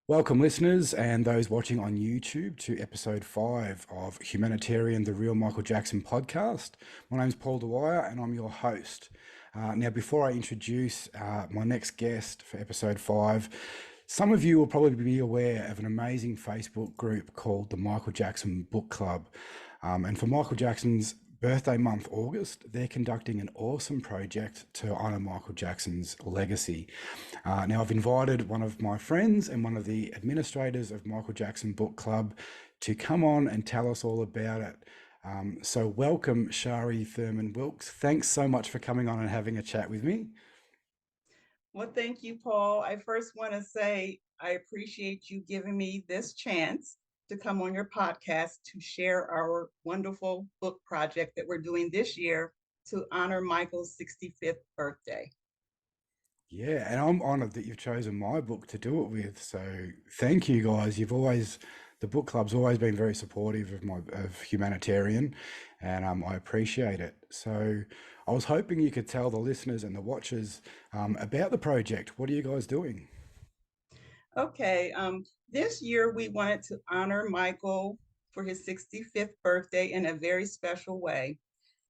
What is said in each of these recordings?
Welcome, listeners, and those watching on YouTube to episode 5 of Humanitarian, the Real Michael Jackson podcast. My name's Paul Dwyer, and I'm your host. Now, before I introduce my next guest for episode 5, some of you will probably be aware of an amazing Facebook group called the Michael Jackson Book Club. And for Michael Jackson's birthday month, August, they're conducting an awesome project to honour Michael Jackson's legacy. Now, I've invited one of my friends and one of the administrators of Michael Jackson Book Club to come on and tell us all about it. So welcome, Shari Thurman Wilkes. Thanks so much for coming on and having a chat with me. Well, thank you, Paul. I first want to say I appreciate you giving me this chance to come on your podcast to share our wonderful book project that we're doing this year to honor Michael's 65th birthday. Yeah, and I'm honoured that you've chosen my book to do it with. So thank you, guys. The book club's always been very supportive of Humanitarian, and I appreciate it. So I was hoping you could tell the listeners and the watchers about the project. What are you guys doing? Okay, this year we wanted to honor Michael for his 65th birthday in a very special way.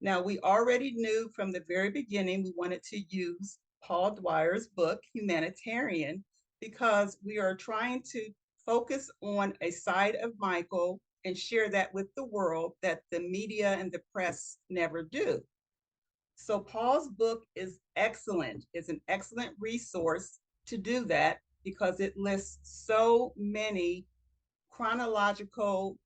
Now, we already knew from the very beginning we wanted to use Paul Dwyer's book, Humanitarian, because we are trying to focus on a side of Michael and share that with the world that the media and the press never do. So Paul's book is excellent. It's an excellent resource to do that because it lists so many chronological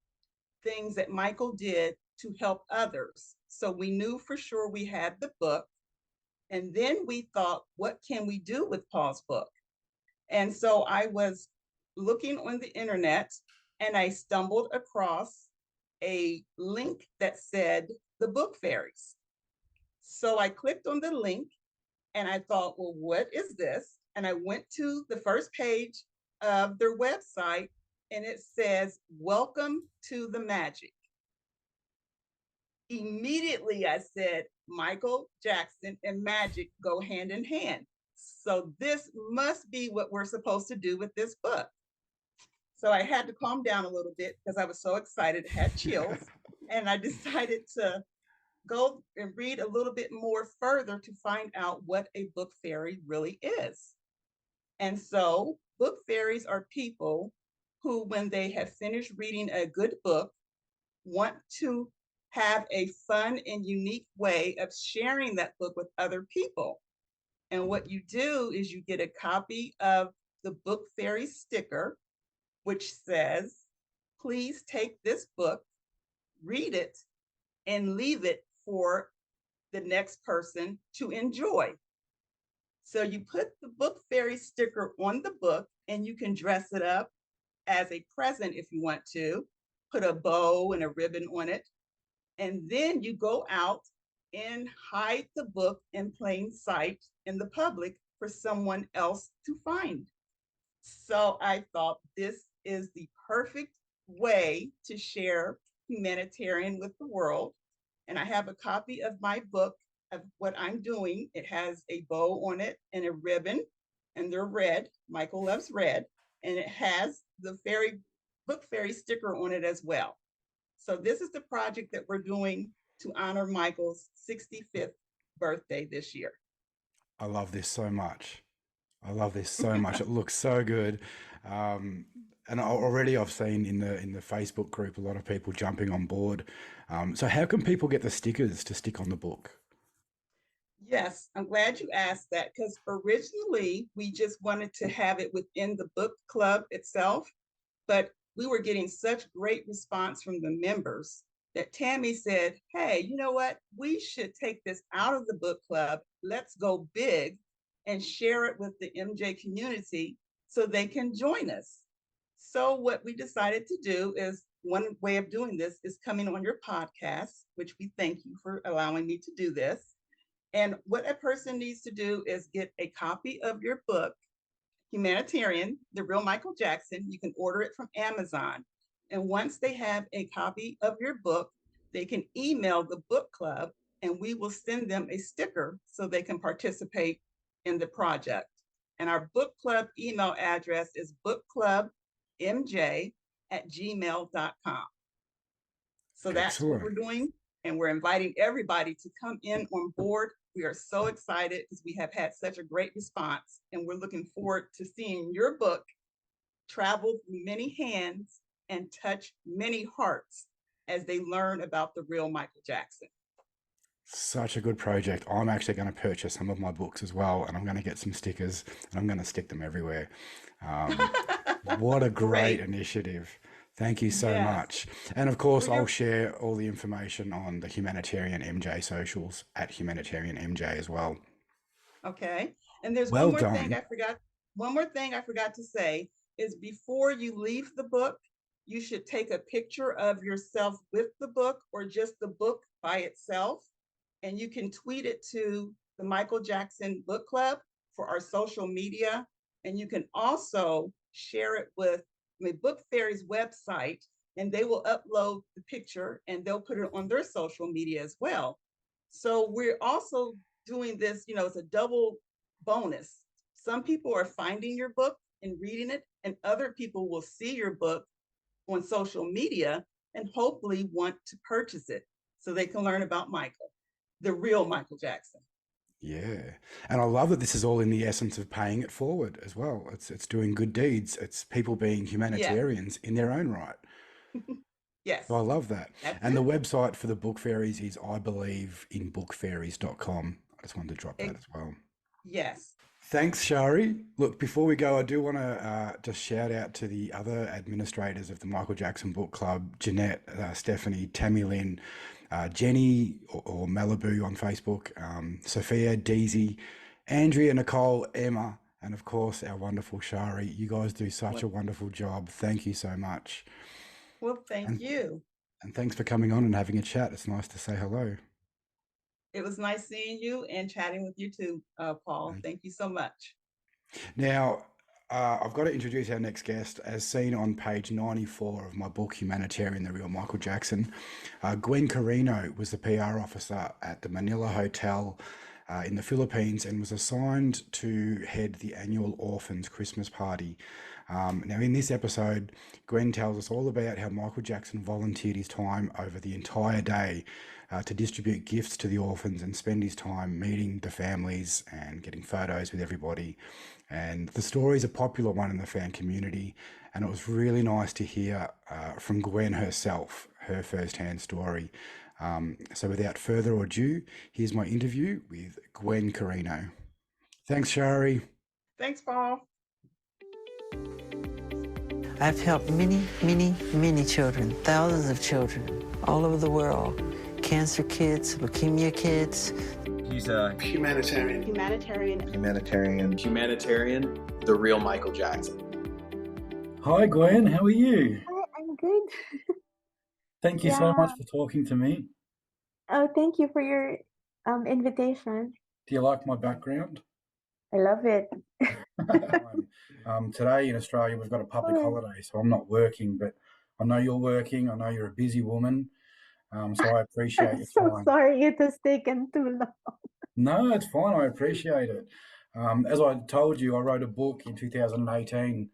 things that Michael did to help others. So we knew for sure we had the book. And then we thought, what can we do with Paul's book? And so I was looking on the internet and I stumbled across a link that said the Book Fairies. So I clicked on the link and I thought, well, what is this? And I went to the first page of their website and it says, welcome to the magic. Immediately I said, Michael Jackson and magic go hand in hand. So this must be what we're supposed to do with this book. So I had to calm down a little bit because I was so excited, had chills, and I decided to go and read a little bit more further to find out what a book fairy really is. And so book fairies are people who, when they have finished reading a good book, want to have a fun and unique way of sharing that book with other people. And what you do is you get a copy of the Book Fairy sticker, which says, please take this book, read it, and leave it for the next person to enjoy. So you put the Book Fairy sticker on the book and you can dress it up as a present if you want to, put a bow and a ribbon on it. And then you go out and hide the book in plain sight in the public for someone else to find. So I thought this is the perfect way to share Humanitarian with the world. And I have a copy of my book of what I'm doing. It has a bow on it and a ribbon, and they're red. Michael loves red. And it has the book fairy sticker on it as well. So this is the project that we're doing to honor Michael's 65th birthday this year. I love this so much. I love this so much. It looks so good. And already I've seen in the Facebook group a lot of people jumping on board. So how can people get the stickers to stick on the book? Yes, I'm glad you asked that because originally we just wanted to have it within the book club itself, but we were getting such great response from the members that Tammy said, hey, you know what? We should take this out of the book club. Let's go big and share it with the MJ community so they can join us. So what we decided to do is one way of doing this is coming on your podcast, which we thank you for allowing me to do this. And what a person needs to do is get a copy of your book, Humanitarian, the Real Michael Jackson. You can order it from Amazon. And once they have a copy of your book, they can email the book club and we will send them a sticker so they can participate in the project. And our book club email address is bookclub humanitarianmj@gmail.com. So that's what Excellent. we're doing. And we're inviting everybody to come in on board. We are so excited because we have had such a great response. And we're looking forward to seeing your book travel through many hands and touch many hearts as they learn about the real Michael Jackson. Such a good project. I'm actually going to purchase some of my books as well, and I'm going to get some stickers and I'm going to stick them everywhere. What a great initiative. Thank you so Yes. much. And of course, Well, I'll share all the information on the Humanitarian MJ socials at Humanitarian MJ as well. okay. And there's Well done. One more thing I forgot to say is before you leave the book, you should take a picture of yourself with the book or just the book by itself. And you can tweet it to the Michael Jackson Book Club for our social media. And you can also share it with the Book Fairies website, and they will upload the picture and they'll put it on their social media as well. So we're also doing this, it's a double bonus. Some people are finding your book and reading it, and other people will see your book on social media and hopefully want to purchase it so they can learn about Michael, the real Michael Jackson. Yeah. And I love that this is all in the essence of paying it forward as well. It's doing good deeds. It's people being Yes. humanitarians in their own right. Yes. So I love that. That's And the it. website for the Book Fairies is, I believe, in bookfairies.com. I just wanted to drop that as well. Yes. Thanks, Shari. Look, before we go, I do want to just shout out to the other administrators of the Michael Jackson Book Club: Jeanette, Stephanie, Tammy Lynn, Jenny or Malibu on Facebook, Sophia, Deezy, Andrea, Nicole, Emma, and of course our wonderful Shari. You guys do such a wonderful job. Thank you so much. Well, thank you. And thanks for coming on and having a chat. It's nice to say hello. It was nice seeing you and chatting with you too, Paul. Thank you so much. Now, I've got to introduce our next guest, as seen on page 94 of my book, Humanitarian, the Real Michael Jackson. Gwen Carino was the PR officer at the Manila Hotel in the Philippines and was assigned to head the annual Orphans Christmas party. Now, in this episode, Gwen tells us all about how Michael Jackson volunteered his time over the entire day to distribute gifts to the orphans and spend his time meeting the families and getting photos with everybody. And the story is a popular one in the fan community, and it was really nice to hear from Gwen herself, her first-hand story. So without further ado, here's my interview with Gwen Carino. Thanks, Shari. Thanks, Paul. I've helped many, many, many children, thousands of children all over the world. Cancer kids, leukemia kids. He's a Humanitarian. humanitarian, the real Michael Jackson. Hi, Gwen. How are you? Hi, I'm good. Thank you so much for talking to me. Oh, thank you for your invitation. Do you like my background? I love it. Today in Australia, we've got a public holiday, so I'm not working, but I know you're working. I know you're a busy woman, so I appreciate I'm your so time. sorry it has taken too long. No, it's fine. I appreciate it. As I told you, I wrote a book in 2018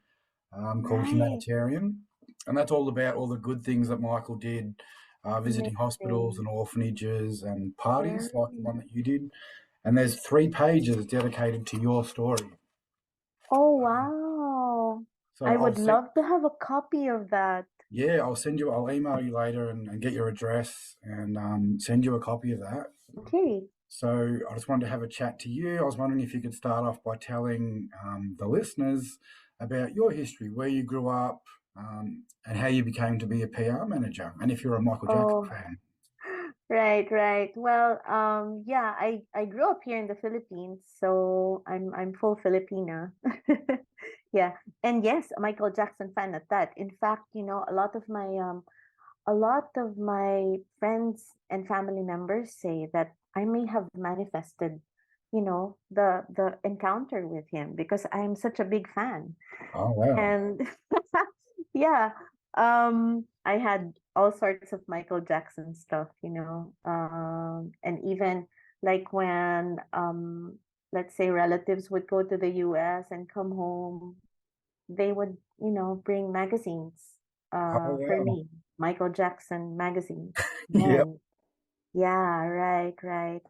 called Humanitarian, and that's all about all the good things that Michael did, visiting hospitals and orphanages and parties like the one that you did. And there's 3 pages dedicated to your story. Oh, wow. So I would love to have a copy of that. Yeah, I'll email you later and get your address and send you a copy of that. Okay. So I just wanted to have a chat to you. I was wondering if you could start off by telling the listeners about your history, where you grew up, and how you became to be a PR manager, and if you're a Michael Jackson fan. Right. Well, yeah, I grew up here in the Philippines, so I'm full Filipina. Yeah, and yes, a Michael Jackson fan at that. In fact, a lot of my friends and family members say that I may have manifested, the encounter with him because I'm such a big fan. Oh wow. And yeah, I had all sorts of Michael Jackson stuff, and even like when let's say relatives would go to the US and come home, they would, bring magazines Oh, for wow. me, Michael Jackson magazines. Yeah. Then, yeah, right.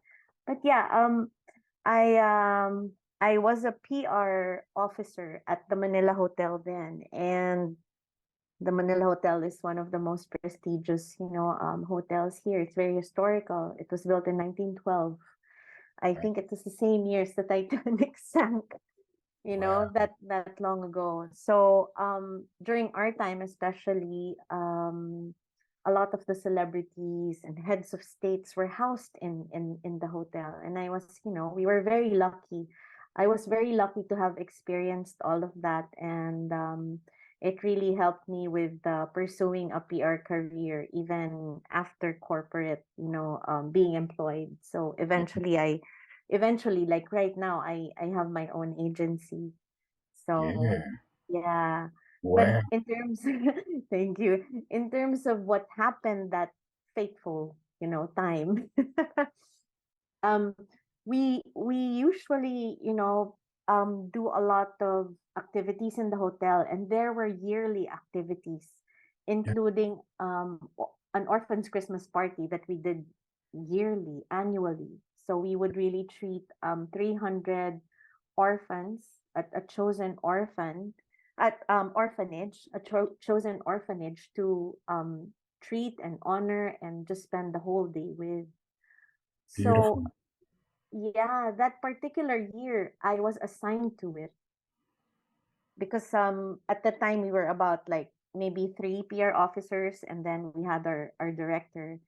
But yeah, I um I was a PR officer at the Manila Hotel then, and the Manila Hotel is one of the most prestigious, hotels here. It's very historical. It was built in 1912. I Right. think it was the same year as the Titanic sank, Wow. that long ago. So during our time, especially, a lot of the celebrities and heads of states were housed in the hotel, and I was, we were very lucky. I was very lucky to have experienced all of that, and it really helped me with pursuing a PR career even after corporate, being employed. So eventually, like right now, I have my own agency. So Yeah. yeah, but Wow. in terms, thank you. In terms of what happened that fateful, time, um, we usually, do a lot of activities in the hotel, and there were yearly activities, Yeah. including an orphans Christmas party that we did yearly, annually. So we would really treat 300 orphans at a chosen orphanage, a chosen orphanage to treat and honor and just spend the whole day with. So Beautiful. yeah, that particular year I was assigned to it because at the time we were about like maybe three PR officers, and then we had our director,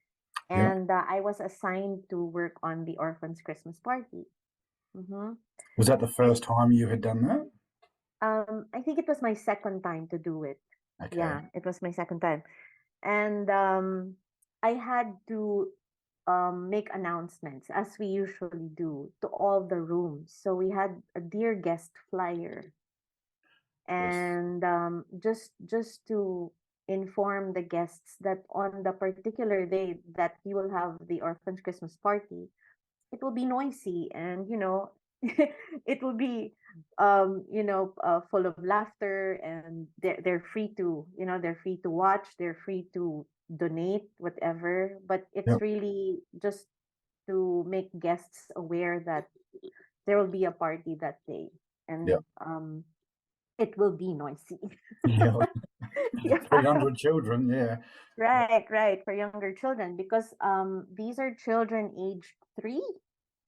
Yeah. and I was assigned to work on the orphans Christmas party. Mm-hmm. Was that the And first time you had done that? I think it was my second time to do it. Okay. Yeah, it was my second time. And I had to make announcements as we usually do to all the rooms. So we had a dear guest flyer, Yes. and just to inform the guests that on the particular day that you will have the orphans Christmas party, it will be noisy, and it will be full of laughter, and they're free to, they're free to watch, they're free to donate whatever, but it's Yep. really just to make guests aware that there will be a party that day, and Yep. it will be noisy. Yeah. Yeah. 300 children. Yeah. Right, for younger children, because these are children aged 3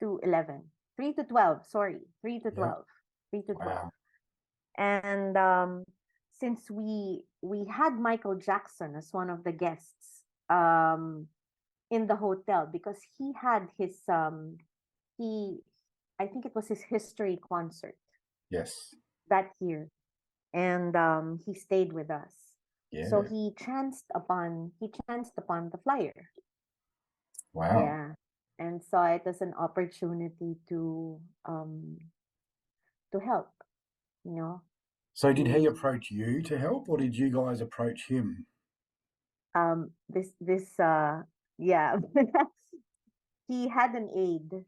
to 11, 3 to 12, sorry, 3 to Yep. 12, 3 to 12. Wow. And since we had Michael Jackson as one of the guests in the hotel, because he had his he I think it was his history concert Yes. that year, and he stayed with us. So Yeah. he chanced upon the flyer. Wow. Yeah. And saw it as an opportunity um to help, you know. So did he We approach you to help, or did you guys approach him? this yeah. He had an aide.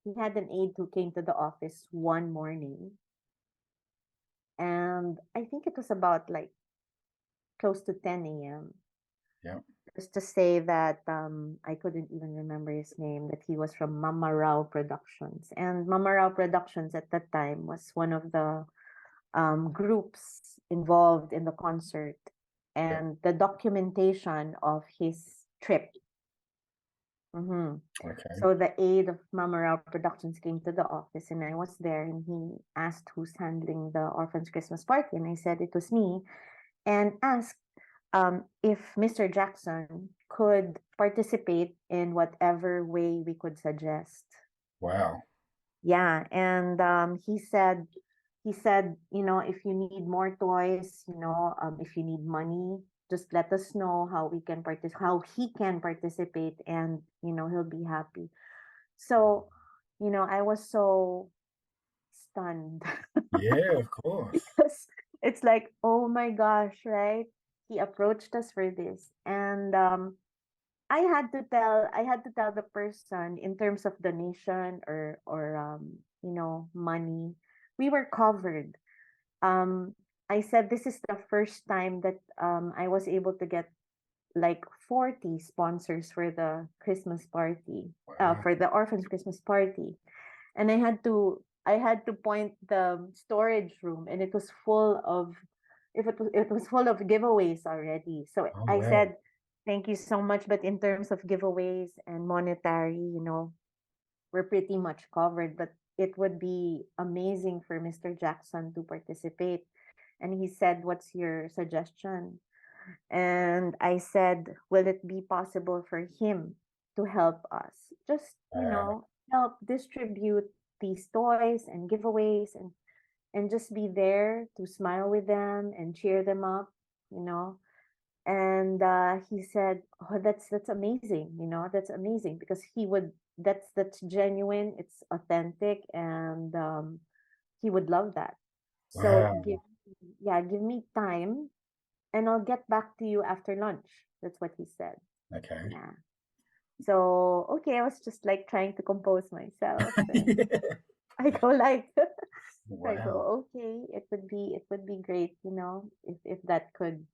He had an aide who came to the office one morning, and I think it was about like close to 10 a.m. Yeah. Just to say that I couldn't even remember his name, that he was from Mama Rao Productions. And Mama Rao Productions at that time was one of the groups involved in the concert Yeah. and the documentation of his trip. Hmm. Okay. So the aide of Mama Rao Productions came to the office, and I was there, and he asked who's handling the Orphans Christmas party, and I said it was me, and asked if Mr. Jackson could participate in whatever way we could suggest. Wow. Yeah, and he said, if you need more toys, if you need money, just let us know how he can participate, and he'll be happy. So, I was so stunned Yeah, of course. because it's like, oh my gosh, right? He approached us for this, and I had to tell the person in terms of donation or money, we were covered. Um I said this is the first time that I was able to get like 40 sponsors for the Christmas party, Wow. for the orphans Christmas party. And I had to point the storage room, and it was full of it was full of giveaways already. So Oh, I wow. said, thank you so much, but in terms of giveaways and monetary, we're pretty much covered, but it would be amazing for Mr. Jackson to participate. And he said, what's your suggestion? And I said, will it be possible for him to help us? Just, Wow. help distribute these toys and giveaways, and just be there to smile with them and cheer them up, you know. And he said, oh, that's amazing, that's amazing, because that's genuine, it's authentic, and he would love that. So Wow. give me time, and I'll get back to you after lunch. That's what he said. Okay. Yeah. So okay, I was just like trying to compose myself, and I go like, I Wow. go, okay, it would be great, if that could,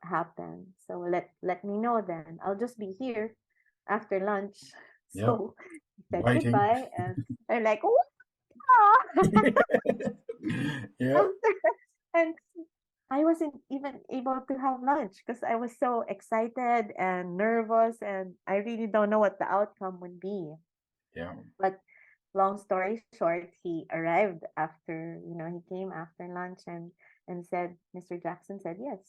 happen. So let me know then. I'll just be here after lunch. Yep. So he said Waiting. goodbye, and I'm like, wow. Yep. After, and I wasn't even able to have lunch because I was so excited and nervous, and I really don't know what the outcome would be. Yeah. But long story short, he arrived after, he came after lunch, and said, Mr. Jackson said yes.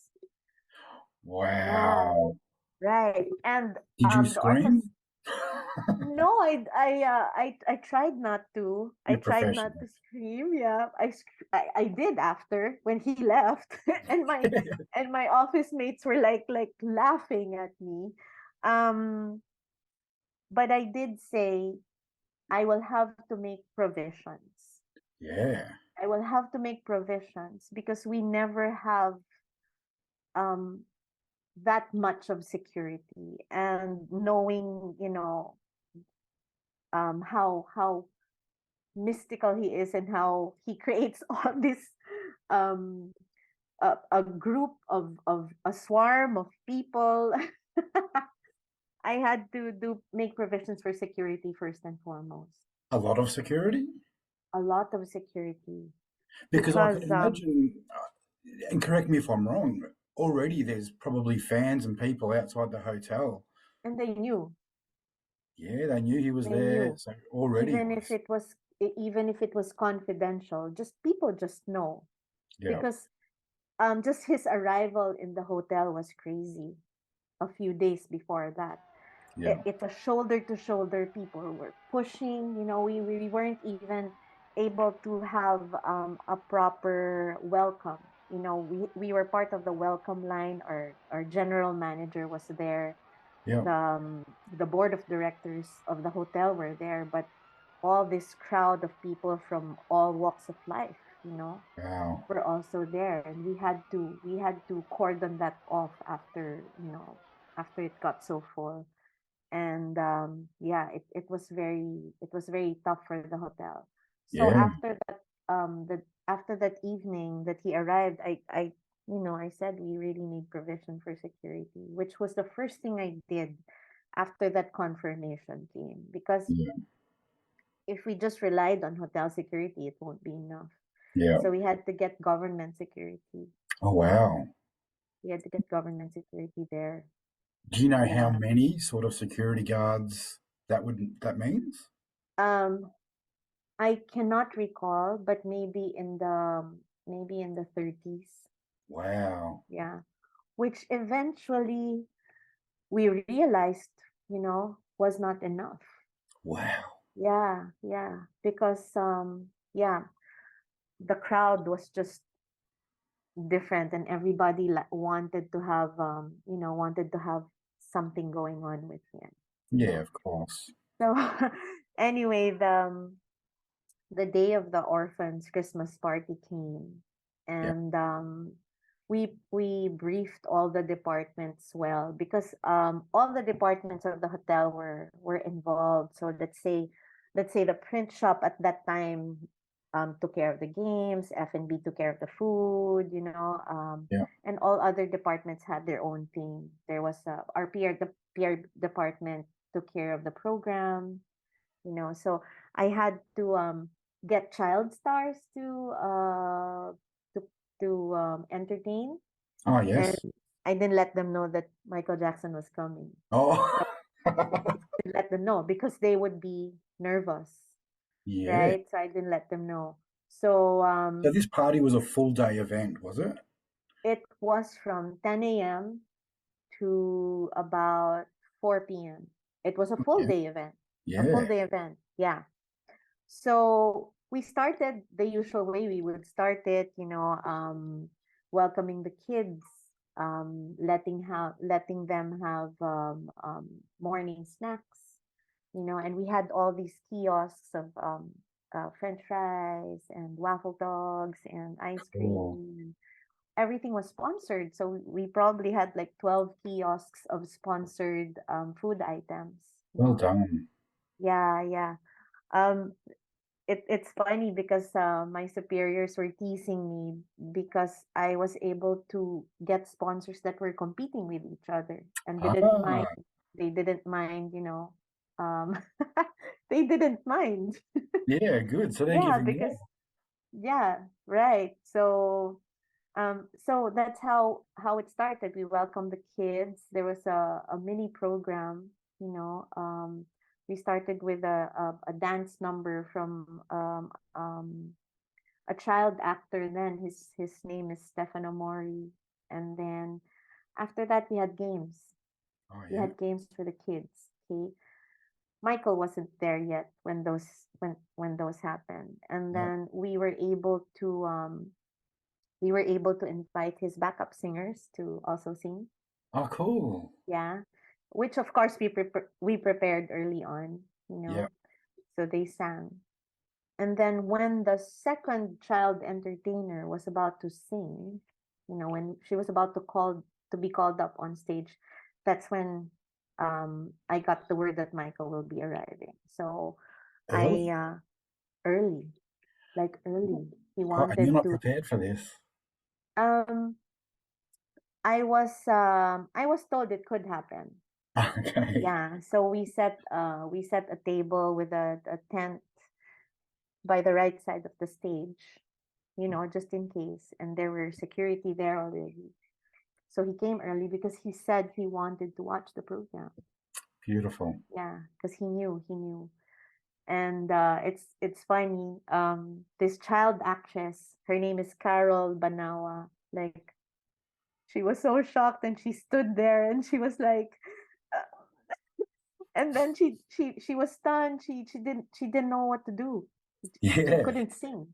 Yeah, Wow. right. And Did you the orphans. scream? No, I tried not to. I You're tried not professional. to scream. Yeah, I did after when he left, and my office mates were like laughing at me. Um, but I did say I will have to make provisions. Yeah. I will have to make provisions because we never have um that much of security, and knowing, how mystical he is, and how he creates all this um a group of a swarm of people. I had to do make provisions for security first and foremost. A lot of security? A lot of security Because I can because imagine, and correct me if I'm wrong, already there's probably fans and people outside the hotel. and they knew. Yeah, they knew he was They there. knew. So already Even if was, it was even if it was confidential, just people just know, yeah, because just his arrival in the hotel was crazy a few days before that. yeah, It was shoulder to shoulder. People were pushing. We weren't even able to have a proper welcome. We were part of the welcome line. Our general manager was there. yeah. The board of directors of the hotel were there, but all this crowd of people from all walks of life, Wow. were also there, and we had to cordon that off after, after it got so full. And yeah, it was very tough for the hotel. So Yeah, after that evening that he arrived, I said we really need provision for security, which was the first thing I did after that confirmation came, because yeah, if we just relied on hotel security, it won't be enough. yeah. So we had to get government security. Oh, wow. We had to get government security there. Do you know how Yeah. many sort of security guards that means? Um, I cannot recall, but maybe in the 30s. Wow. Yeah. Which eventually we realized, was not enough. Wow. Yeah, yeah. Because yeah, the crowd was just different, and everybody wanted to have something going on with him. Yeah, of course. So anyway, the day of the orphans Christmas party came, Yeah, and we briefed all the departments well, because all the departments of the hotel were involved. So let's say the print shop at that time took care of the games, F&B took care of the food, Yeah. and all other departments had their own thing. There was our PR department took care of the program, so I had to get child stars to entertain, Oh, and yes. I didn't let them know that Michael Jackson was coming. Oh, I didn't let them know because they would be nervous, yeah. right? So I didn't let them know. So So this party was a full day event, was it? it was from 10 a.m. to about 4 p.m. It was a full Yeah. day event. A full Yeah. day event. Yeah. So we started the usual way. We would start it, welcoming the kids, letting them have morning snacks, and we had all these kiosks of French fries and waffle dogs and ice Cool. cream. Everything was sponsored, so we probably had like 12 kiosks of sponsored food items. Well done. Yeah, yeah. Um, it's funny because my superiors were teasing me because I was able to get sponsors that were competing with each other and didn't Ah, mind. They didn't mind, um, they didn't mind. yeah, good. So they're Yeah, giving because more. yeah, right. So that's how it started. We welcomed the kids. There was a mini program, you know. We started with a dance number from a child actor then. His name is Stefano Mori. And then after that we had games. Oh, We yeah. had games for the kids. Okay. Michael wasn't there yet when those happened. And Yeah. then we were able to invite his backup singers to also sing. Oh, cool. Yeah. Which of course we prepared early on, Yeah. So they sang. And then when the second child entertainer was about to sing, when she was about to be called up on stage, that's when I got the word that Michael will be arriving. So I Early. early, like early. He Oh, and you're wanted not to prepared for this. um I was told it could happen. Okay. Yeah. So we set a table with a tent by the right side of the stage, just in case. And there were security there already. So he came early because he said he wanted to watch the program. Beautiful. Yeah, because he knew. And it's funny. This child actress, her name is Carol Banawa. Like she was so shocked and she stood there and she was like, and then she was stunned. She didn't know what to do. She Yeah. couldn't sing.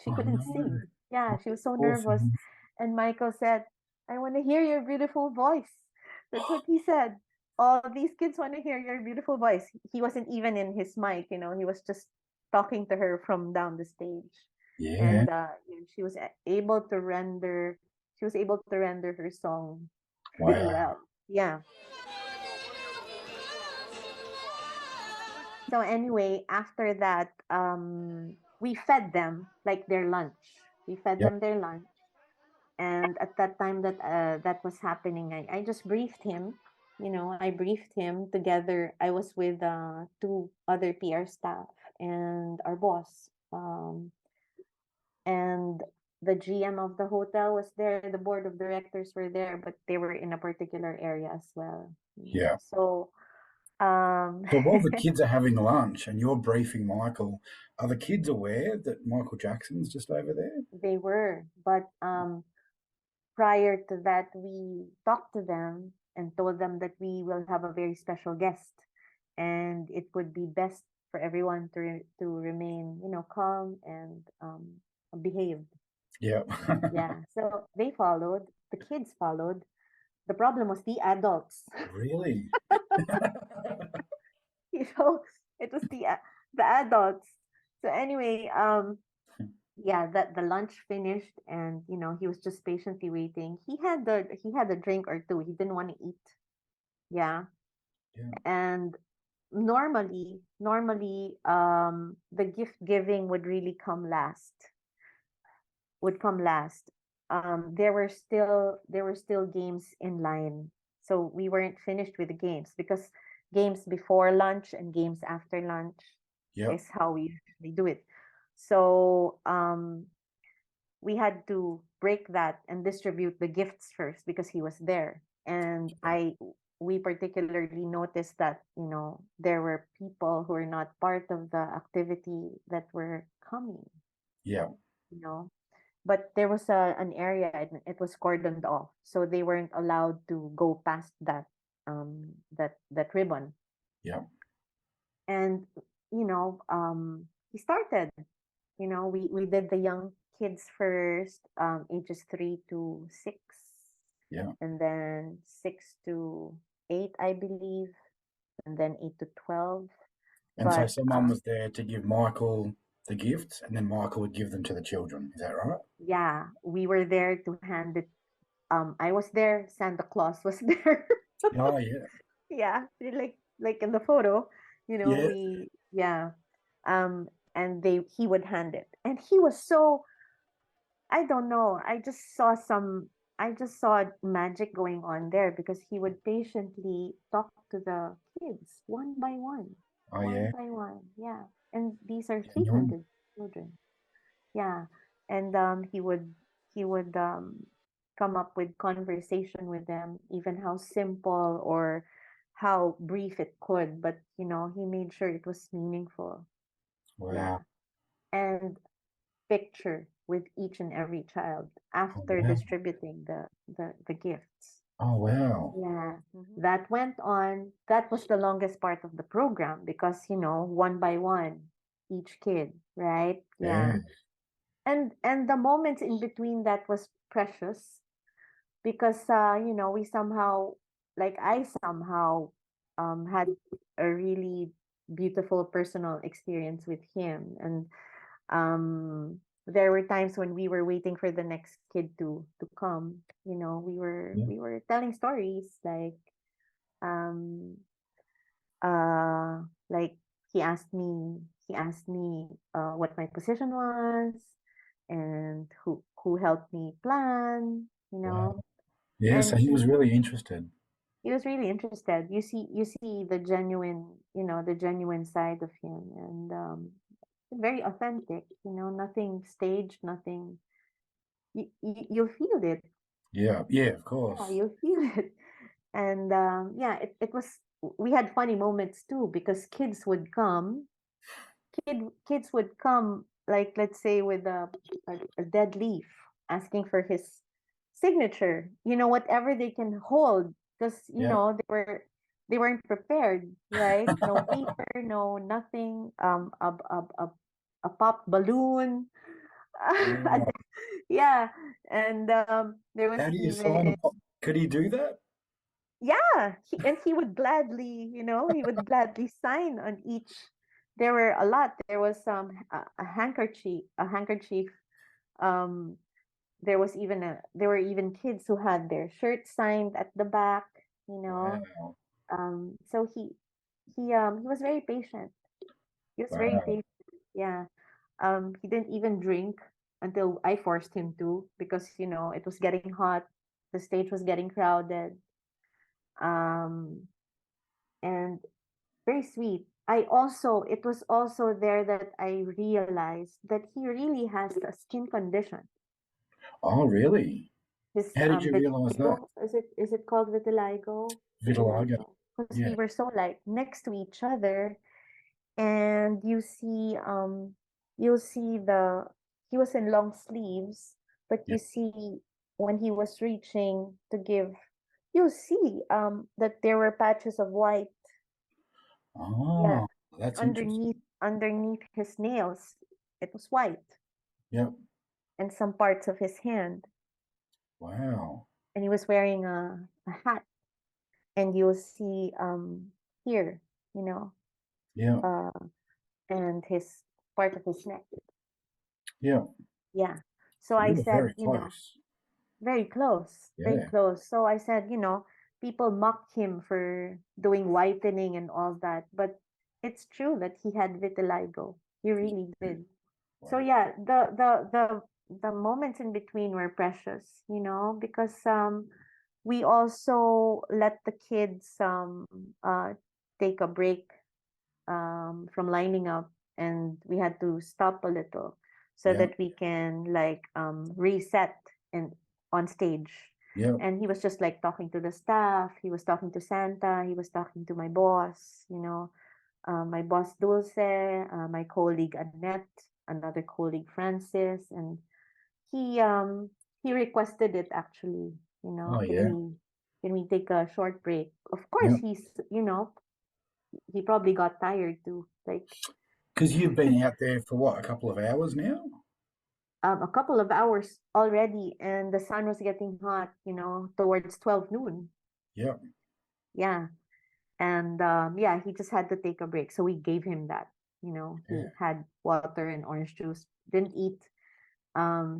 She Oh, couldn't no. sing. Yeah, Oh, she was that's so nervous. awesome. And Michael said, "I want to hear your beautiful voice." That's what he said. All these kids want to hear your beautiful voice. He wasn't even in his mic, He was just talking to her from down the stage, Yeah. and she was able to render. She was able to render her song pretty Wow. well. Yeah. So anyway, after that, we fed them like their lunch. We fed Yep. them their lunch, and at that time that was happening, I just briefed him. I briefed him together. I was with two other PR staff and our boss, and the GM of the hotel was there. The board of directors were there, but they were in a particular area as well. Yeah. So um, So while the kids are having lunch and you're briefing Michael, are the kids aware that Michael Jackson's just over there? they were, but prior to that, we talked to them and told them that we will have a very special guest, and it would be best for everyone to remain, calm and behaved. Yeah. Yeah. So they followed. The kids followed. The problem was the adults. Really? you know, it was the adults. So anyway, yeah, that the lunch finished, and he was just patiently waiting. He had a drink or two. He didn't want to eat. Yeah. Yeah. And normally, the gift giving would really come last. Would come last. There were still games in line, so we weren't finished with the games because games before lunch and games after lunch Yep. is how we usually do it. So we had to break that and distribute the gifts first because he was there. And we particularly noticed that, there were people who were not part of the activity that were coming, Yeah. you know. But there was an area and it was cordoned off, so they weren't allowed to go past that ribbon. Yeah. And he started. We did the young kids first, ages 3 to 6, Yeah. and then 6 to 8, I believe, and then 8 to 12. And so But someone was there to give Michael the gifts, and then Michael would give them to the children. Is that right? yeah, we were there to hand it. I was there. Santa Claus was there. Oh, yeah. Yeah, like in the photo, Yeah. and he would hand it, and he was so, I don't know, I just saw magic going on there because he would patiently talk to the kids one by one, Oh, yeah. yeah, and these are Genuine. 300 children, yeah, and he would come up with conversation with them, even how simple or how brief it could, but he made sure it was meaningful. Yeah. Wow. And picture with each and every child Oh, after wow. distributing the gifts. Oh, wow. Yeah. That went on. That was the longest part of the program because, one by one, each kid, right? Yeah. Yeah. And the moments in between that was precious because we somehow, like, I somehow had a really beautiful personal experience with him. And there were times when we were waiting for the next kid to come, Yeah. we were telling stories um like he asked me what my position was and who helped me plan, Wow. Yeah. So and he was really interested. he was really interested. You see the genuine side of him, and very authentic. Nothing staged, nothing. You feel it. Yeah. Yeah. Of Yeah, course. you feel it. And yeah, it was. We had funny moments too because kids would come, like, let's say with a dead leaf, asking for his signature, whatever they can hold, because Yeah. they weren't prepared, right? No paper, no nothing, a pop balloon. Wow. Yeah, and there was How do you sign a even, pop? Could he do that? yeah, and he would gladly sign on each. There were a lot. There was a handkerchief. Um, there were even kids who had their shirts signed at the back. Wow. So he was very patient. He was very Wow. patient. Yeah. He didn't even drink until I forced him to because it was getting hot. The stage was getting crowded. Um, and very sweet. It was also there that I realized that he really has a skin condition. Oh, really? His How did you realize that? vitiligo, is it called vitiligo? Vitiligo. Because we Yeah. were so like next to each other, and you'll see he was in long sleeves, but Yeah. you see when he was reaching to give, you'll see that there were patches of white, yeah, Oh, that's interesting. underneath his nails. It was white, Yep. and some parts of his hand, Wow. and he was wearing a hat, and you'll see here, you know, Yeah. uh, and his part of his neck. Yeah. Yeah. So So I you were said, very close. very close, very Yeah. close. So I said, people mocked him for doing whitening and all that, but it's true that he had vitiligo. He really did. So Wow. yeah, the moments in between were precious, you know, because we also let the kids take a break from lining up, and we had to stop a little so Yeah. that we can like reset and on stage. Yeah. And he was just like talking to the staff, he was talking to Santa, he was talking to my boss, you know, my boss Dulce, my colleague Annette, another colleague Francis, and he um he requested it actually, you know, Oh yeah. can we take a short break? Of course, Yeah. he's, you know, he probably got tired too. Like Because you've been out there for what, a couple of hours now? a couple of hours already, and the sun was getting hot, you know, towards 12 noon. Yeah. Yeah. And yeah, he just had to take a break. So we gave him that. You know, he Yeah. had water and orange juice, didn't eat,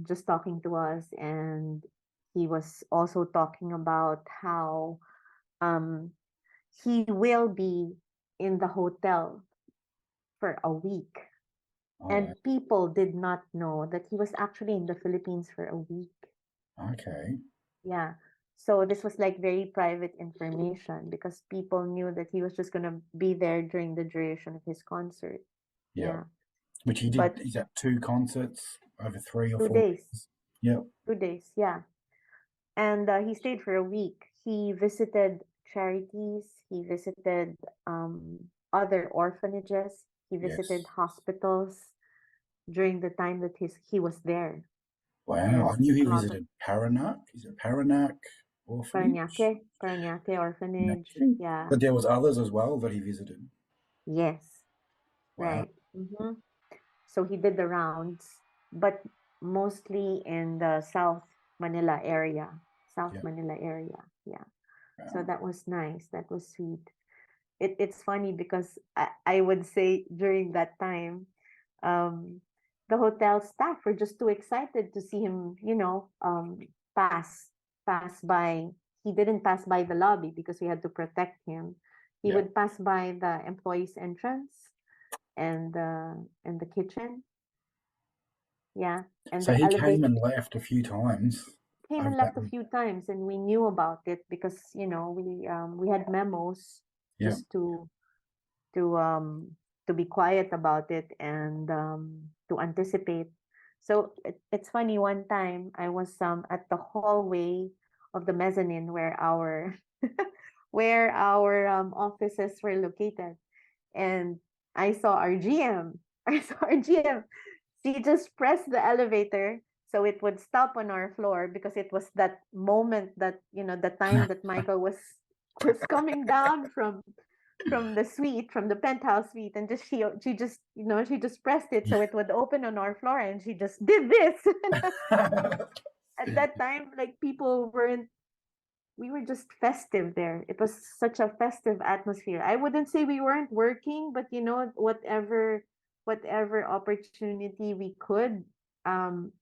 just talking to us. And he was also talking about how um, he will be in the hotel for a week. Oh And wow. people did not know that he was actually in the Philippines for a week. Okay. Yeah. So this was like very private information because people knew that he was just going to be there during the duration of his concert. Yeah. Yeah. Which he did, But is that 2 concerts over 3 or 2 days, days? Yeah. 2 days. Yeah. And he stayed for a week. He visited charities. He visited other orphanages. He visited Yes. hospitals during the time that he was there. Wow. I And knew he a lot of visited Paranak. Is it Paranak Orphanage? Paranaque Orphanage. Okay. Yeah. But there was others as well that he visited. Yes. Wow. Right. So he did the rounds, but mostly in the South Manila area. South Yeah. Manila area. Yeah. So Wow. that was nice. That was sweet. It's funny because I would say during that time, um, the hotel staff were just too excited to see him, you know, pass pass by. He didn't pass by the lobby because we had to protect him. He Yeah. would pass by the employees' entrance and the kitchen. Yeah, and So the he came elevator and left a few times came over and that. left a few times, and we knew about it because you know we had memos Yeah. just to um to be quiet about it and to anticipate. So it's funny. One time I was at the hallway of the mezzanine where our where our offices were located, and I saw our GM. I saw our GM. She just pressed the elevator so it would stop on our floor because it was that moment that you know the time that Michael was coming down from the suite, from the penthouse suite, and just she just you know she just pressed it so it would open on our floor, and she just did this. At that time, like people weren't. We were just festive there. It was such a festive atmosphere. I wouldn't say we weren't working, but you know whatever opportunity we could,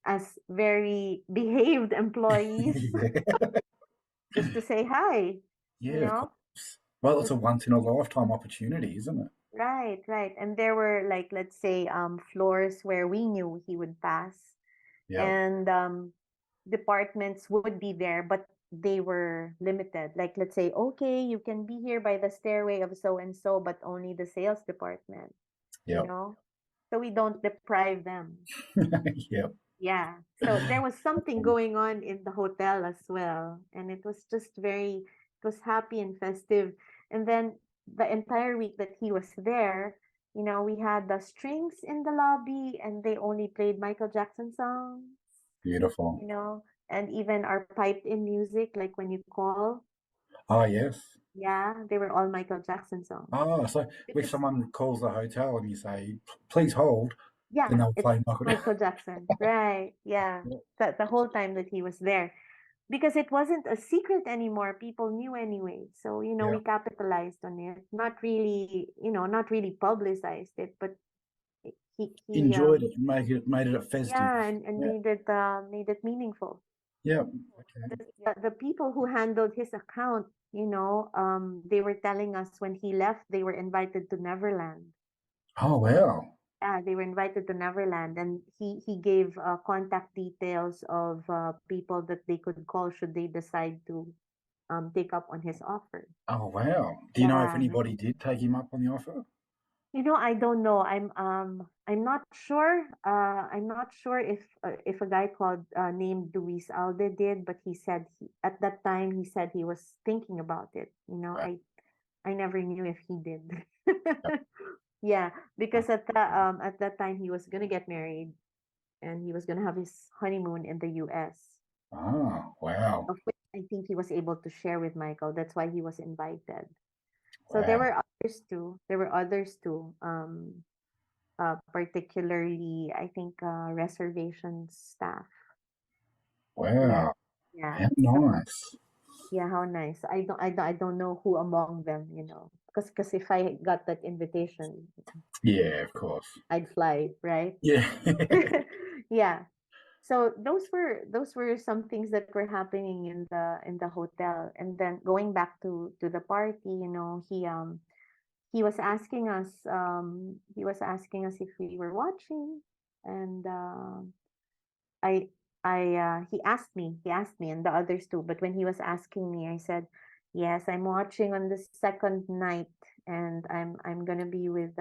as very behaved employees, Yeah. just to say hi. You Yeah, of know, course. Well, it's a just once in a lifetime opportunity, isn't it? right. And there were like let's say floors where we knew he would pass, Yeah. and departments would be there, but they were limited. Like let's say, okay, you can be here by the stairway of so and so, but only the sales department. You Yeah. know, so we don't deprive them. Yeah. Yeah. So there was something going on in the hotel as well. And it was just it was happy and festive. And then the entire week that he was there, you know, we had the strings in the lobby and they only played Michael Jackson songs, Beautiful. you know, and even our piped in music, like when you call, Oh, yes. yeah, they were all Michael Jackson songs. Oh, so if Because someone calls the hotel and you say, please hold, then yeah, they'll it's play Michael. Michael Jackson. Right. Yeah. Yeah. The whole time that he was there. Because it wasn't a secret anymore. People knew anyway. So, you know, Yeah. we capitalized on it. Not really, you know, not really publicized it, but he Enjoyed it and made it festive. yeah, and Yeah. made it meaningful. Yep. Okay. The people who handled his account, they were telling us when he left, they were invited to Neverland. Oh, wow. Yeah, they were invited to Neverland, and he gave contact details of people that they could call should they decide to take up on his offer. Oh, wow. Do you know if Yeah, anybody did take him up on the offer? I don't know. I'm not sure. I'm not sure if a guy called named Luis Alde did, but he said at that time he said he was thinking about it. Right. I never knew if he did. Yep. Yeah, because at that time he was gonna get married and he was gonna have his honeymoon in the U.S. Oh, wow. Of which I think he was able to share with Michael. That's why he was invited. So there Wow. were others too. There were others too. Particularly, I think reservation staff. Yeah, Wow. yeah. How So nice. yeah, how nice. I don't know who among them, because if I got that invitation, Yeah, of course. I'd fly, right? Yeah. Yeah. So those were some things that were happening in the hotel, and then going back to the party, he was asking us if we were watching, and I he asked me and the others too, but when he was asking me, I said, yes, I'm watching on the second night, and I'm gonna be with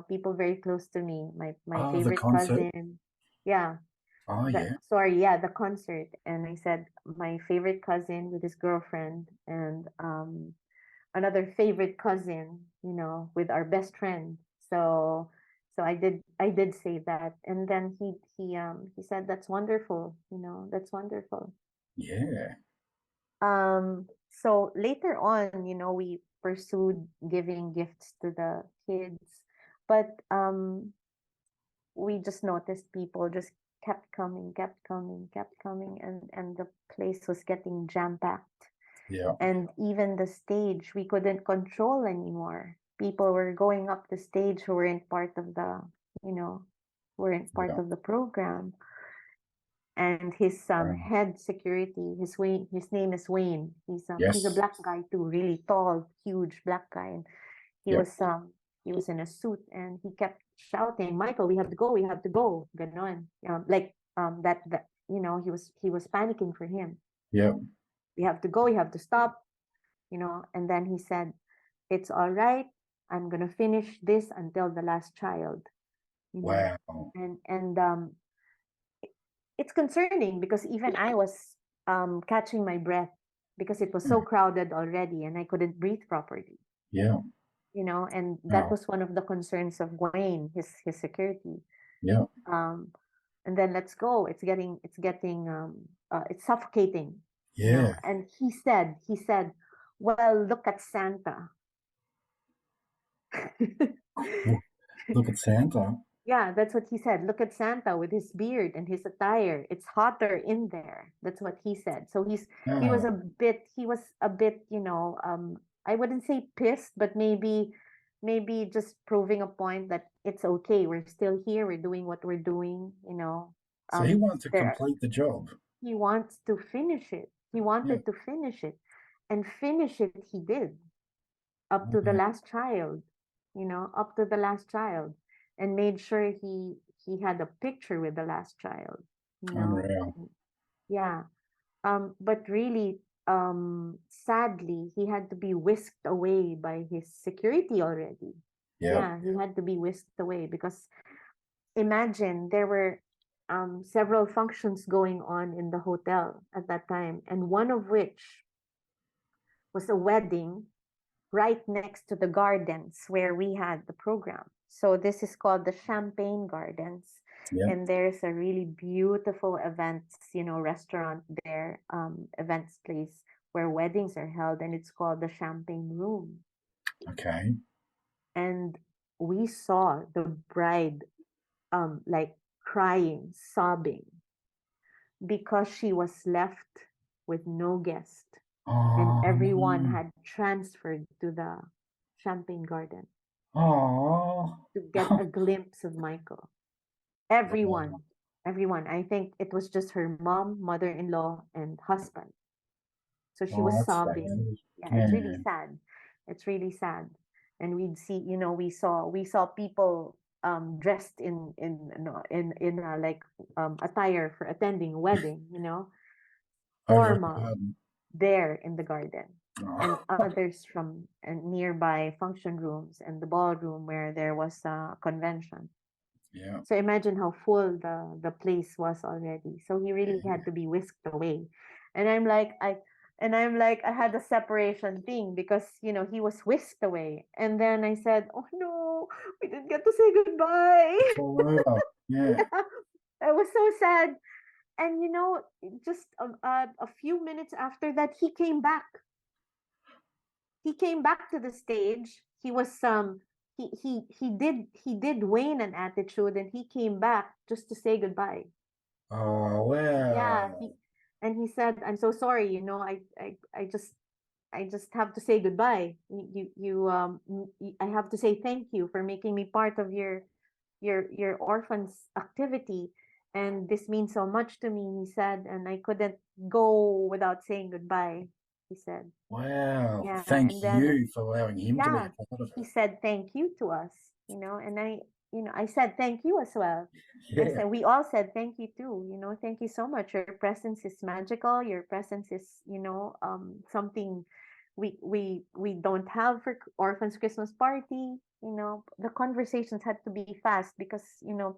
people very close to me, my Oh, the favorite concert. cousin. Yeah, Oh, yeah. the concert. And I said my favorite cousin with his girlfriend, and another favorite cousin, with our best friend. So I did say that, and then he said, that's wonderful, that's wonderful. Yeah. So later on, we pursued giving gifts to the kids, but we just noticed people just kept coming, and the place was getting jam-packed. Yeah. And even the stage we couldn't control anymore. People were going up the stage who weren't part of the, Yeah. program. And his Wow. head security, his name is Wayne. He's a Yes. black guy too, really tall, huge black guy. And he Yep. was in a suit, and he kept shouting, Michael, we have to go, ganon. That he was panicking for him. Yep. We have to go, you have to stop, and then he said, it's all right, I'm gonna finish this until the last child. Wow. And it's concerning because even I was catching my breath because it was so crowded already and I couldn't breathe properly. Yeah. And that Wow. was one of the concerns of Wayne, his security. Yeah. And then let's go. It's suffocating. Yeah. And he said, well, look at Santa. Look at Santa. Yeah, that's what he said. Look at Santa with his beard and his attire. It's hotter in there. That's what he said. So he was a bit, I wouldn't say pissed, but maybe just proving a point that it's okay. We're still here. We're doing what we're doing, So he wants to there. complete the job. He wants to finish it. He wanted to finish it, and finish it he did up to the last child, up to the last child, and made sure he had a picture with the last child, Unreal. Yeah. But really, sadly, he had to be whisked away by his security already. Yeah. He had to be whisked away because imagine there were several functions going on in the hotel at that time, and one of which was a wedding right next to the gardens where we had the program. So this is called the Champagne Gardens. Yeah. And there's a really beautiful events, restaurant there, events place where weddings are held, and it's called the Champagne Room. Okay. And we saw the bride like crying, sobbing, because she was left with no guest. And everyone had transferred to the Champagne Garden Oh. to get a glimpse of Michael. Everyone. everyone. I think it was just her mom, mother-in-law, and husband. So she Oh, was that's sobbing. sad. Yeah, it's really Yeah. sad. It's really sad. And we'd see, we saw people dressed in like attire for attending a wedding, Over in the formal garden. there in the garden. And Oh, others from nearby function rooms and the ballroom where there was a convention. yeah. So imagine how full the place was already. So he really Yeah. had to be whisked away. And I had a separation thing because he was whisked away. And then I said, "Oh no, we didn't get to say goodbye." It's all over. Yeah. Yeah, I was so sad. And just a few minutes after that, he came back. He came back to the stage. He was he did wane an attitude, and he came back just to say goodbye. Oh, Yeah, wow. he said, "I'm so sorry, I just have to say goodbye. I have to say thank you for making me part of your orphans activity, and this means so much to me," he said, "and I couldn't go without saying goodbye," he said. Wow. Yeah, Thank and then you for allowing him to be yeah, a part of he it. said thank you to us, and I said thank you as well. I Yeah. said we all said thank you too, thank you so much. Your presence is magical. Your presence is, something we don't have for Orphans Christmas party. The conversations had to be fast because,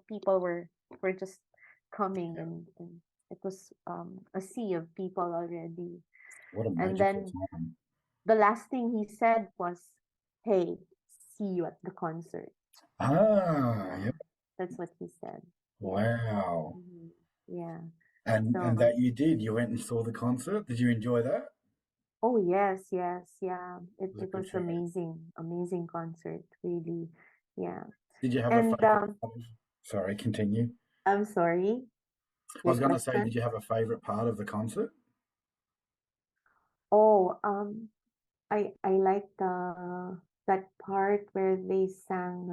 people were just coming, and it was a sea of people already. What a And magical then time. the last thing he said was, "Hey, see you at the concert." Ah, Yeah, yep. that's what he said. Yeah. Wow. Mhm. Yeah. And So, that you did. You went and saw the concert. Did you enjoy that? oh yes, yes, yeah. It It was a it good was show. amazing, amazing concert, really. Yeah. Did you have a And favorite part of, sorry, continue. I'm sorry, I your was going to say, did question. you have a favorite part of the concert? Oh, I like the that part where they sang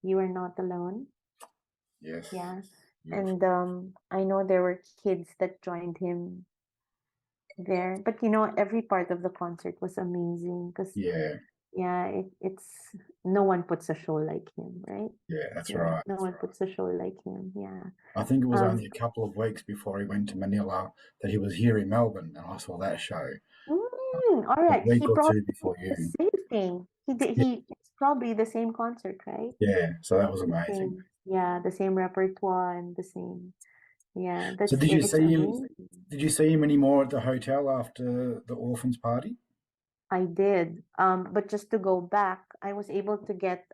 "You Are Not Alone." Yes. Yeah. Beautiful. And I know there were kids that joined him there, but every part of the concert was amazing because Yeah. yeah, it's no one puts a show like him, right? Yeah, that's Yeah, right. no one puts a show like him. Yeah. I think it was Um, only a couple of weeks before he went to Manila that he was here in Melbourne, and I saw that show all a right. He week or probably two before did the you. same thing. He did. Yeah, It's probably the same concert, right? yeah. So that was The amazing. same. Yeah, the same repertoire and the same. Yeah, So it's amazing. did you see him anymore at the hotel after the orphans party? I did. But just to go back, I was able to get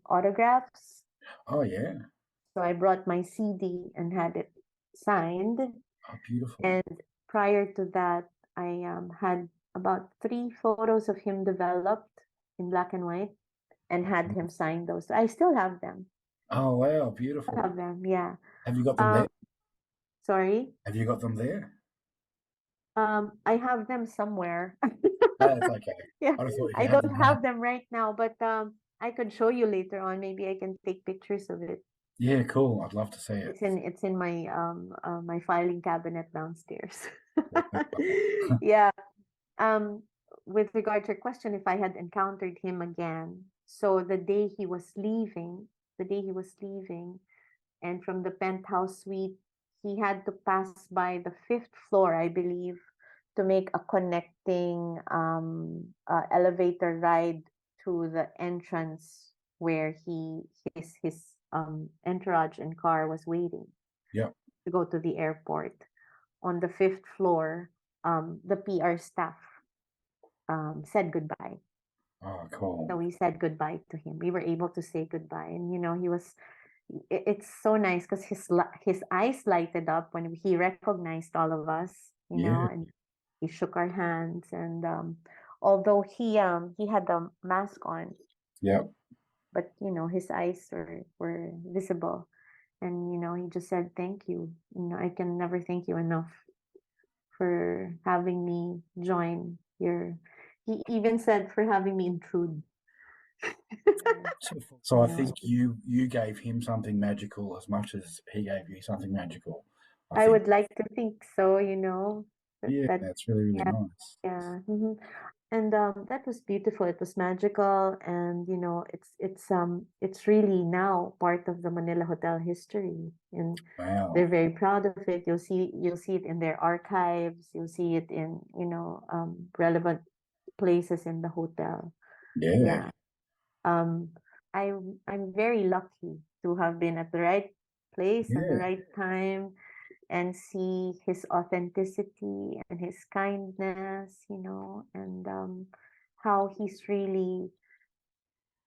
autographs. Oh yeah. So I brought my CD and had it signed. Oh, beautiful. And prior to that, I had about 3 photos of him developed in black and white and had him sign those. I still have them. Oh wow, I beautiful. have them, yeah. Have you got them there? Um, sorry. Have you got them there? I have them somewhere. That's okay. Yeah, I just thought if you I had don't them there. have them right now, but I could show you later on. Maybe I can take pictures of it. Yeah, cool. I'd love to see it. It's in my filing cabinet downstairs. Wow. Yeah. Um, with regard to your question, if I had encountered him again, so the day he was leaving, and from the penthouse suite, he had to pass by the fifth floor, I believe, to make a connecting elevator ride to the entrance where his entourage and car was waiting Yep. to go to the airport. On the fifth floor, the PR staff said goodbye. Oh, cool. So we said goodbye to him. We were able to say goodbye, and he was. It's so nice because his eyes lighted up when he recognized all of us, Yeah. and he shook our hands. And although he had the mask on, Yep. but his eyes were visible, and he just said thank you. I can never thank you enough for having me join your. He even said for having me intrude. So I Yeah. think you gave him something magical as much as he gave you something magical. I I think. would like to think so, Yeah, that that's really, really yeah, nice. yeah. And that was beautiful. It was magical, and it's really now part of the Manila Hotel history, and Wow. they're very proud of it. You'll see it in their archives. You'll see it in relevant places in the hotel. Yeah. Yeah. Um, I'm very lucky to have been at the right place and the Yeah. right time and see his authenticity and his kindness, and how he's really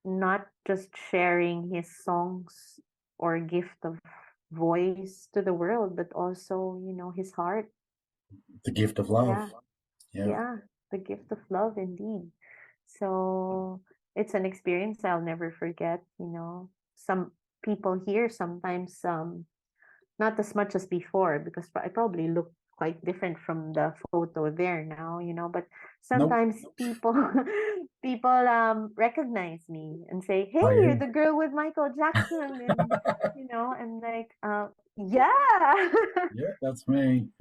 not just sharing his songs or gift of voice to the world, but also, his heart. The gift of love. Yeah, Yeah. yeah, the gift of love indeed. So it's an experience I'll never forget, Some people here sometimes not as much as before because I probably look quite different from the photo there now, but Nope. sometimes people people recognize me and say, "Hey, Oh you're yeah. the girl with Michael Jackson," and and like yeah. Yeah, that's me.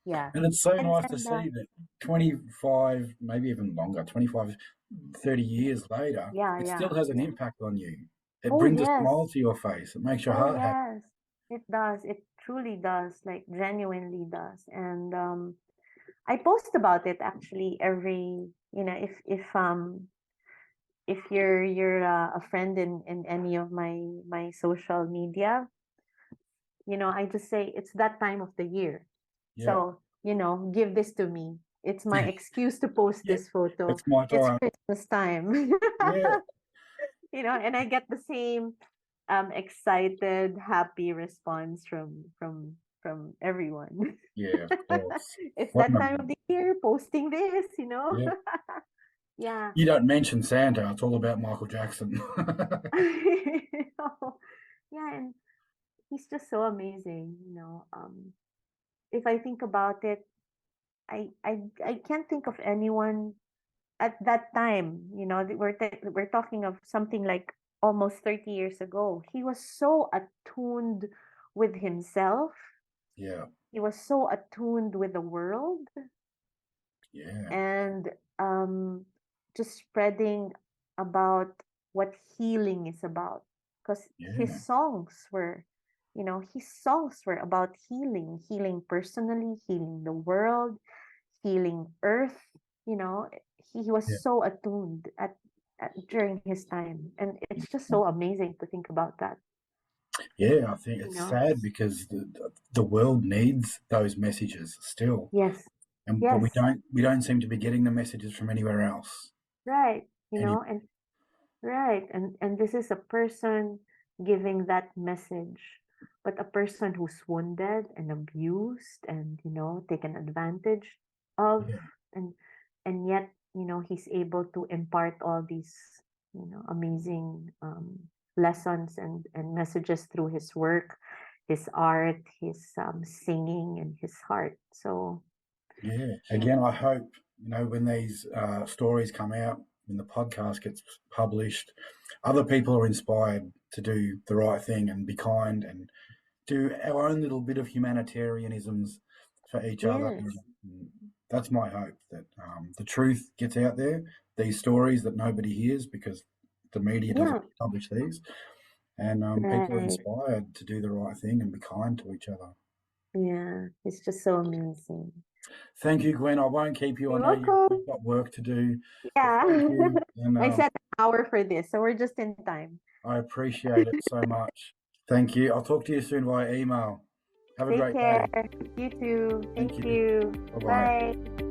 Yeah. And it's so And nice to see that 25, maybe even longer, 25, 30 years later, yeah, it yeah. still has an impact on you. It Oh brings a yes. smile to your face. It makes your Oh heart happy. yes. It does. It truly does, like genuinely does. And I post about it actually every, if you're a friend in any of my social media, I just say it's that time of the year. Yeah. So, give this to me. It's my excuse to post Yeah. this photo. It's my It's time. Christmas time. Yeah. And I get the same excited, happy response from everyone. Yeah, of course. It's What that an time of the year posting this. Yeah. Yeah. You don't mention Santa. It's all about Michael Jackson. Yeah, and he's just so amazing, if I think about it, I can't think of anyone at that time, we're talking of something like almost 30 years ago. He was so attuned with himself. Yeah. He was so attuned with the world Yeah. and just spreading about what healing is about. Because Yeah. his songs were about healing personally, healing the world, healing earth. you know he was Yeah. so attuned during his time, and it's just so amazing to think about that. Yeah, I think you it's know sad because the world needs those messages still. yes, But we yes, don't seem to be getting the messages from anywhere else. right. Any And right, and this is a person giving that message, but a person who's wounded and abused and taken advantage of, Yeah. and yet he's able to impart all these amazing lessons and messages through his work, his art, his singing, and his heart. So Yeah. yeah, Again, I hope, when these stories come out, when the podcast gets published, other people are inspired to do the right thing and be kind and do our own little bit of humanitarianisms for each other. yes, And that's my hope, that the truth gets out there, these stories that nobody hears because the media yeah, doesn't publish these, and people are right, inspired to do the right thing and be kind to each other. yeah. It's just so amazing. Thank you, Gwen. I won't keep you. I You're know welcome. you've got work to do. But Yeah. thank you. And I set an hour for this, so we're just in time. I appreciate it so much. Thank you. I'll talk to you soon via email. Have a Take great care. day. You too. Thank Thank you. you. Bye-bye. Bye.